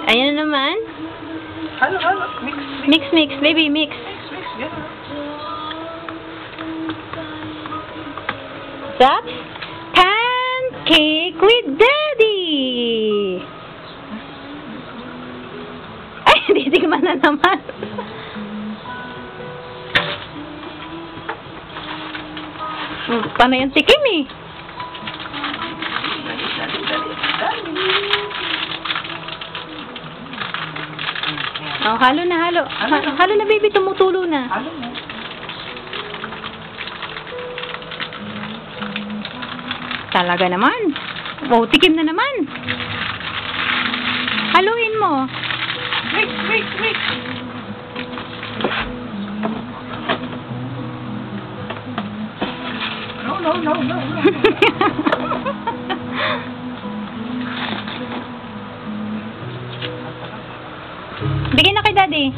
Ayan na naman. Halo, halo. Mix, Mix, mix. Baby, mix. mix. Yan. Zaps, pancake with daddy. Ay, titikman na naman. Paano yung tikim eh? Oh, halo na, halo. Halo na, baby. Tumutulo na. Halo mo. Talaga naman. Oh, tikim na naman. Haluin mo. Mix, mix, mix. No, no, no, no. Bigyan na kay daddy.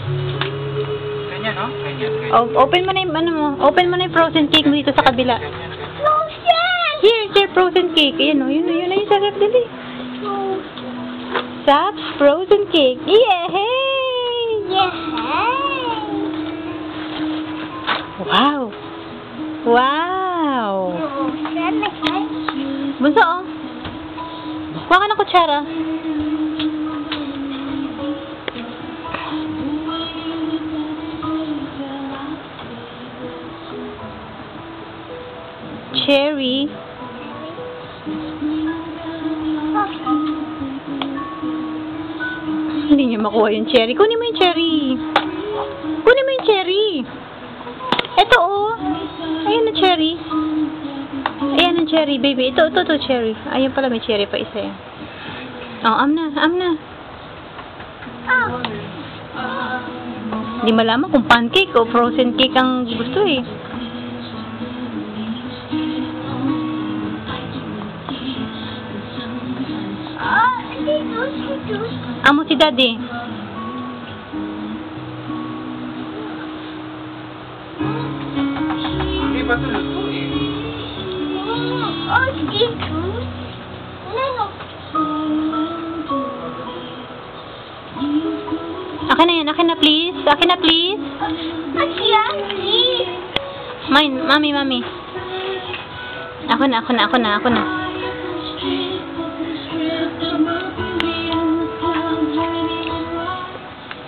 Ganyan, no? Ganyan, ganyan. Oh, open mo na yung, ano mo, open mo na yung frozen cake mo dito sa kabila. Here, frozen cake. Ayan o, yun na yung sarap, dali. Zaps frozen cake. Yay! Wow! Wow! Bunso, oh. Kuha ka ng kutsara. Cherry. Hindi niya makuha yung cherry. Kunin mo yung cherry. Kunin mo yung cherry. Ito, oh. Ayan na cherry. Ayan ang cherry, baby. Ito, cherry. Ayan pala, may cherry pa isa yan. Oh, am na. Hindi malaman kung pancake o frozen cake ang gusto eh. Amo si daddy. Hindi ba ito luto eh? Akin na yan. Akin na please. Akin na please. Mine. Mami. Ako na.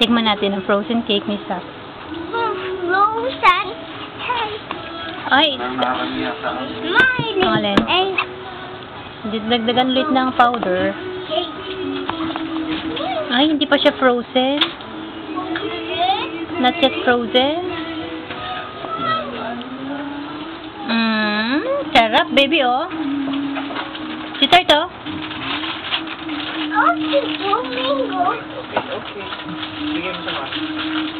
Tikman natin ang frozen cake ni Zaps. Ay! Alin? Dagdagan ulit ng powder. Ay, hindi pa siya frozen. Not yet frozen. Sarap, baby, oh. Si Tarto? Okay. Bigyan mo sa mga.